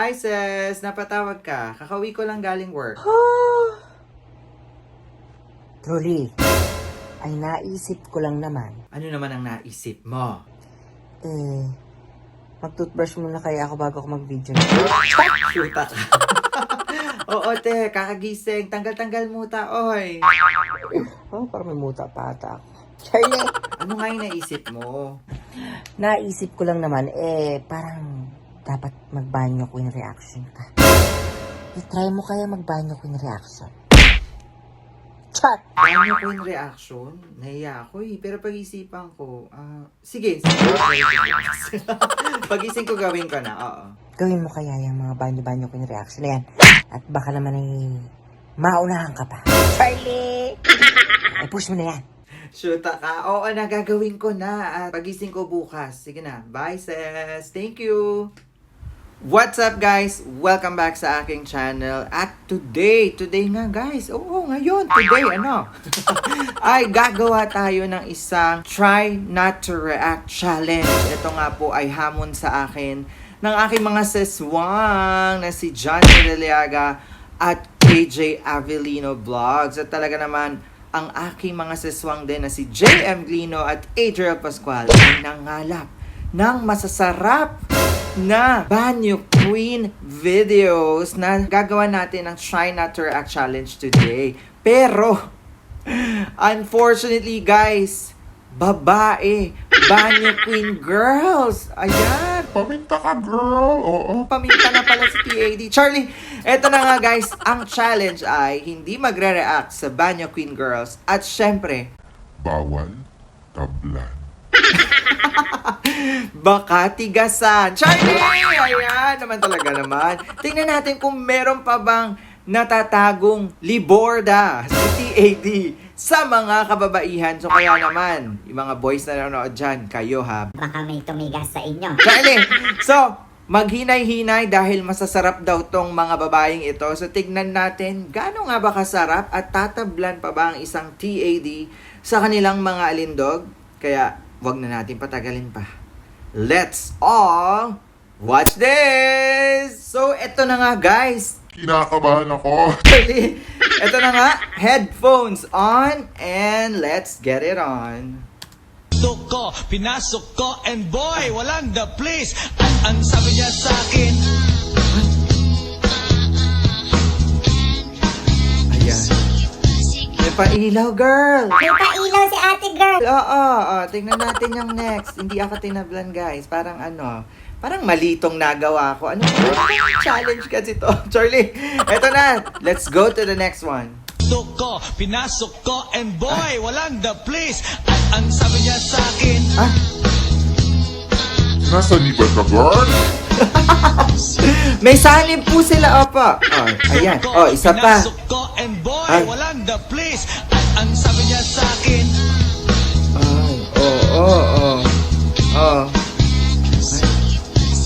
Hi sis! Napatawag ka. Kakauwi ko lang galing work. Truly, ay naisip ko lang naman. Ano naman ang naisip mo? Mag-toothbrush muna kaya ako bago ako mag-video. Shoota ka. Oo te, kakagising. Tanggal-tanggal muta, oy. Parang may muta pa ata ako. Charlie! Ano nga yung naisip mo? Naisip ko lang naman, parang dapat mag-banyo queen reaction ka. I-try mo kaya mag-banyo queen reaction. Chat! Banyo ko yung reaction. Nahiya ako eh. Pero pag-isipan ko, sige. Pag-ising ko gawin ko na, oo. Gawin mo kaya yung mga banyo-banyo queen reaction na yan. At baka naman maunahan ka pa. Charlie! Ay, push mo na yan. Shoota ka. Oo, nagagawin ko na. At pag-ising ko bukas. Sige na. Bye sis. Thank you. What's up guys? Welcome back sa aking channel. At today nga guys, ngayon, today, ay gagawa tayo ng isang try not to react challenge. Ito nga po ay hamon sa akin ng aking mga seswang na si John Deliaga at KJ Avelino Vlogs. At talaga naman, ang aking mga seswang din na si JM Glino at Adriel Pascual ay nangalap ng masasarap na Banyo Queen videos na gagawa natin ng Try Not to React Challenge today. Pero, unfortunately guys, babae, Banyo Queen girls. Ayan. Paminta ka, girl. Oo. Paminta na pala si TAD. Charlie, eto na nga guys, ang challenge ay hindi magre-react sa Banyo Queen girls at syempre, Bawal tablan. baka tigasan. Charlie! Ayan naman talaga naman. Tingnan natin kung meron pa bang natatagong liborda si TAD sa mga kababaihan. So kaya naman, yung mga boys na nanonood dyan, kayo ha. Baka may tumigas sa inyo. Charlie! So, maghinay-hinay dahil masasarap daw tong mga babaeng ito. So tignan natin gaano nga ba kasarap at tatablan pa ba ang isang TAD sa kanilang mga alindog. Kaya wag na natin patagalin pa. Let's all watch this! So, eto na nga guys. Kinakabahan ako. Actually, eto na nga. Headphones on and let's get it on. Ko, pinasok ko, and boy, walang the place. At ang sabi niya sa akin, Ayan. May pailaw, girl. May pailaw si ate girl. Oo, tingnan natin yung next. Hindi ako tinablan, guys. Parang parang malitong nagawa ko. Ano challenge kasi to? Charlie, eto na. Let's go to the next one. ko, pinasok ko, and boy, walang the place. At ang sabi niya sa akin, Nasa liban ka, girl? May sanib po sila, opo. Ayan. Isa pa. pinasok ko, and boy, Ay. walang the place. At ang sabi niya sa akin,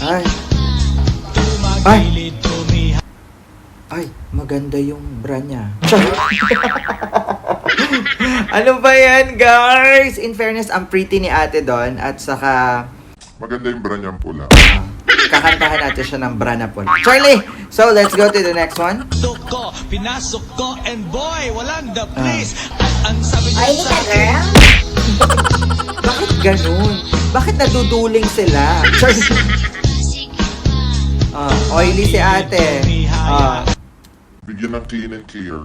Ay. tumagilid, tumiha. Ay, maganda yung bra niya. Ano ba yan, guys? In fairness, ang pretty ni ate doon at saka Maganda yung bra niyang pula. kakantahan natin siya ng bra na po. Charlie! So, let's go to the next one. ko, pinasok ko, and boy, walang the place. At ang sabi niya Oily sa ka akin, girl. Bakit ganun? Bakit naduduling sila? Charlie! Oily si ate. Bigyan ng clean and clear.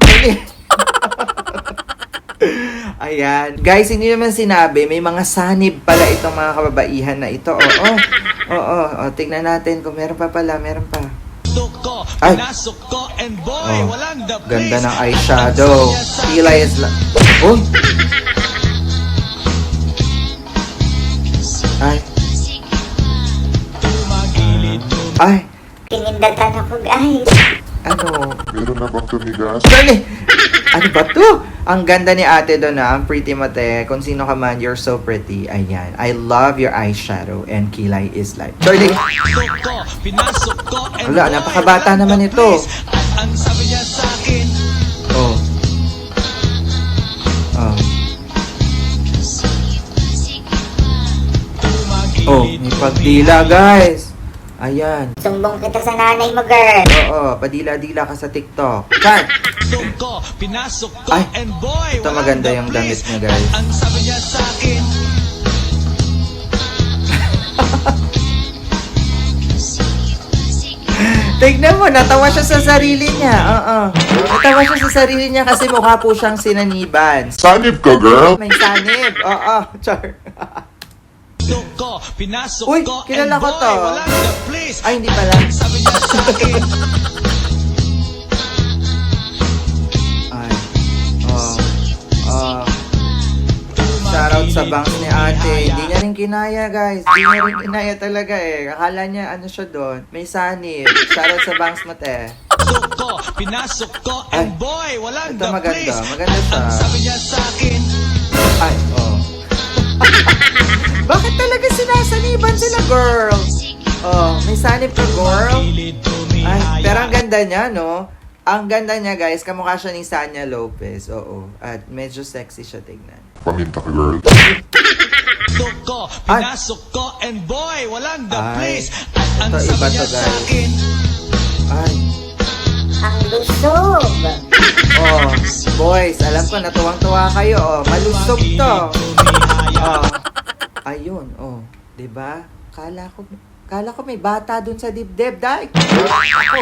Ayan. Guys, hindi naman sinabi, may mga sanib pala itong mga kababaihan na ito. Tignan natin kung meron pa pala, meron pa. ko, Ay. pinasok ko, and boy, walang the place. Ganda ng eyeshadow. Kilay is Oh! Ay. Tumagilid, Ay. Pinindatan ako guys. Ano? Meron na bang tumigas? Charlie! Ano ba to? Ang ganda ni ate doon na. Ang pretty mo te. Kung sino ka man, you're so pretty. Ayan. I love your eyeshadow and kilay is like. Charlie! ko, pinasok ko, and Wala, boy, napakabata walang naman the ito. place. At ang sabi niya sa akin, Oh. Oh, may pagdila guys. Ayan. Sumbong kita sa nanay mo, girl. Oo, padila-dila ka sa TikTok. Char! Pasok ko, pinasok ko, Ay, and boy, ito walang maganda the yung place. damit niya, guys. At ang sabi niya sa akin, Tignan mo, natawa siya sa sarili niya. Oo. Natawa siya sa sarili niya kasi mukha po siyang sinaniban. Sanib ka, girl! May sanib. Oo, char. pasok ko, pinasok Uy, ko, kilala and ko boy, to. walang the place. Ay, hindi pala. Ang sabi niya sa akin, Ay. Shoutout sa banks ni ate. Hindi niya rin kinaya, guys. Hindi niya rin kinaya talaga eh. Akala niya, ano siya doon? May sanib. Shoutout sa banks mo, te. pasok ko, pinasok ko, and Ay, boy, walang ito the maganda. place. Maganda siya. Ang sabi niya sa akin, Ay, oh. Bakit talaga sinasaniban sila, girl? Oh, may sanib ka, girl? gilid Ay, tumihaya. pero ang ganda niya, no? Ang ganda niya, guys. Kamukha siya ni Sanya Lopez. Oo. At medyo sexy siya tignan. Paminta ka, girl. Pasok ko, Ay. pinasok ko, and boy, walang the Ay. place. At ang Ito, sabi iba niya to, sa guys. akin, Ay. Ang lusog. Oh, boys, alam ko natuwang-tuwa kayo. Oh, malusog to. Oh. Ayun, oh. 'Di ba? Kala ko may bata dun sa dibdib, dai. Ako.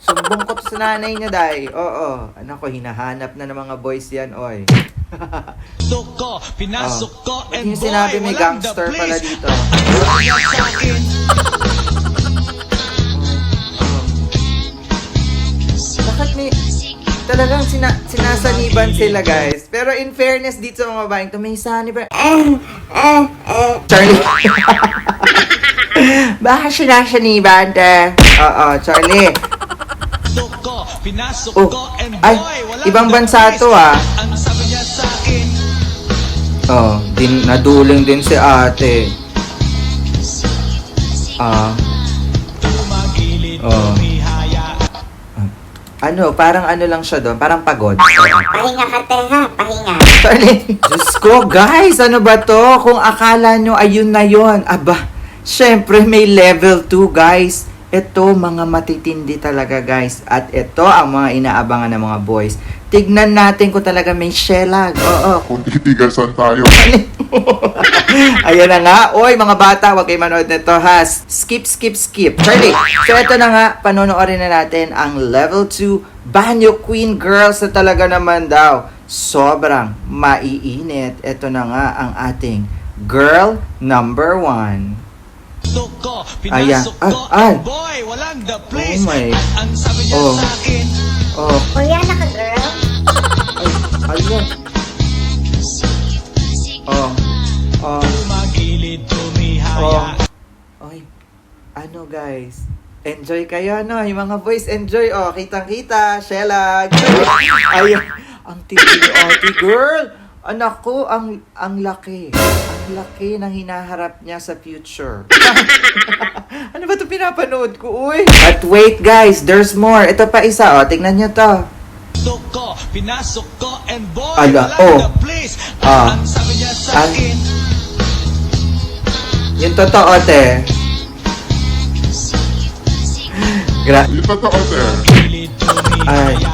Sumbong ko to sa nanay niya, dai. Oo. Anak ko, hinahanap na ng mga boys yan, oy. pasok ko, pinasok ko, Ba't and yung boy, sinabi may walang the gangster pala place. dito? Ang sabi niya sa akin, Bakit may talagang sinasaniban sila, guys. Pero in fairness dito sa mga babaeng to, may saniban. Charlie. Bakit sinasaniban, te? Oo, Charlie. pasok ko, pinasok Oh, ko, and ay, boy, walang ibang the bansa place. to, ah. Ang sabi niya sa akin, Oh, naduling din si ate. Ah, tumagilid, Oh. tumihaya. ano, parang ano lang siya doon, parang pagod. Pahinga ka, te, ha? Pahinga. Charlie, Diyos ko, guys, ano ba to? Kung akala nyo, ayun na yon. Aba, syempre may level 2, guys. Ito, mga matitindi talaga, guys. At ito ang mga inaabangan ng mga boys. Tignan natin kung talaga may shelag. Oo. Kung titigasan tayo. Ayan na nga. Oy, mga bata, huwag kayo manood nito, ha? Skip. Charlie, so ito na nga, panonoorin na natin ang level 2 Banyo Queen Girls na talaga naman daw. Sobrang maiinit. Ito na nga ang ating girl number 1. Pasok ko, Ayan. pinasok ko, Ay. and boy, walang the place. Oh my. At ang sabi niya Oh. sa akin, Oh, Koreana ka, girl. ayun. Oh. tumagilid, tumihaya. Oy, ano guys? Enjoy kayo, no? Yung mga boys, enjoy. Oh, kitang-kita. Shelag. Ayun. Ang tindi ni ate, girl. Anak ko, ang laki. Ang laki ng hinaharap niya sa future. Ano ba ito pinapanood ko, uy? But wait, guys. There's more. Ito pa isa, oh. Tignan nyo to. Pasok ko, pinasok ko, and boy, Ala, walang oh. the place. At Ah. ang sabi niya sa An- akin, Yung totoo, te. Yung totoo, te. gilid, Ay. tumihaya.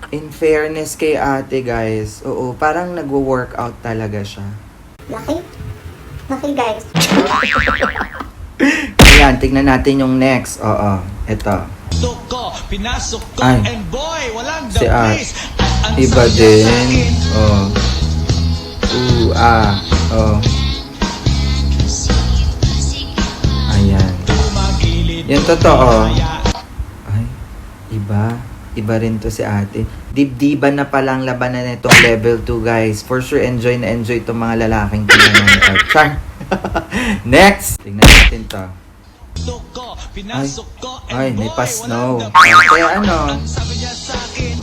In fairness kay ate, guys. Oo, parang nagwo-workout talaga siya. Laki. Laki, guys. Ayan, tignan natin yung next. Oo, ito. Pasok ko, pinasok ko, Ay. and boy, walang Si the place. At ang Iba sabi niya sa din. akin, Oh. Oh. Ayan. tumagilid, Yung totoo. tumihaya. Ay, iba. Iba rin to si ate. Dibdiban na palang labanan nitong level 2, guys. For sure, enjoy na enjoy itong mga lalaking pinanonood. Char! Next! Tingnan natin to. Pasok ko, pinasok ko, and Ay, may boy, pa-snow. walang the place. Kaya ano? Ang sabi niya sa akin,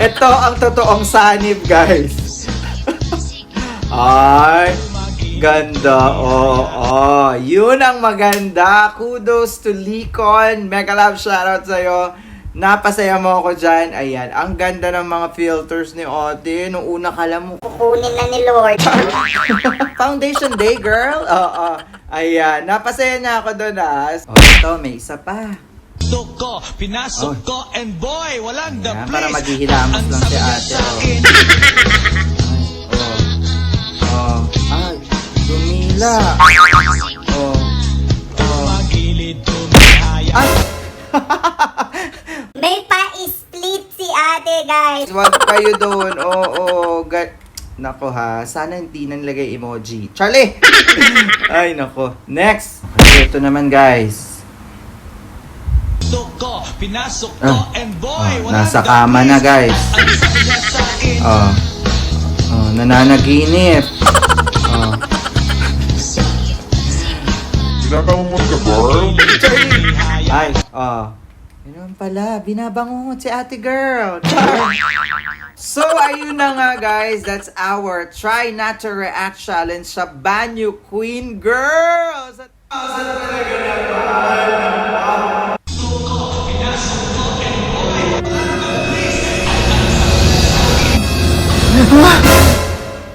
Ito ang totoong sanib, guys. Ay, ganda. Yun ang maganda. Kudos to Likon. Mega love shoutout sa'yo. Napasaya mo ako dyan. Ayan, ang ganda ng mga filters ni ate. Nung una kala mo, Kukunin na ni Lord. Foundation Day, girl. Oo. Ayan, napasaya niya ako doon Oh, ito, may isa pa. Pinasok ko, pinasok ko, and boy, walang the Ayan, place. para maghihilamos lang si niya ate, sa oh. akin, Ay, dumila. Magilid tumihaya. Ay, May pa-split si ate, guys. wag kayo doon. Nako ha, sana hindi nalagay emoji. Charlie! Ay, nako. Next. Ito naman, guys. Pinasok ko, pinasok ko, and boy, walang nasa the kama na, place. guys. Ang sabi niya sa akin, Nananaginip. Pinakamumot ka, girl? Ay, Yun pala, binabangungot si ate girl. So, ayun na nga guys. That's our Try Not to React Challenge sa Banyo Queen Girls.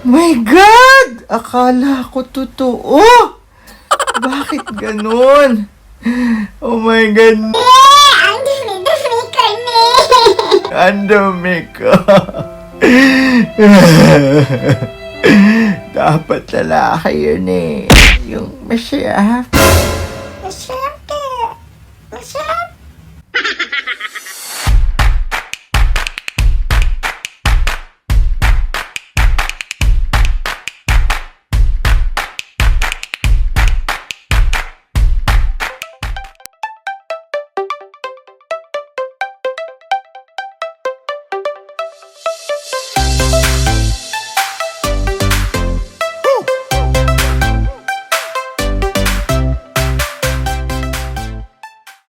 My God! Akala ko totoo. Bakit ganun? Oh my God. Ang dumi-dumi ka ni. Ang dumi ko. Dapat lalaki yun eh. Yung masyaf. Masya.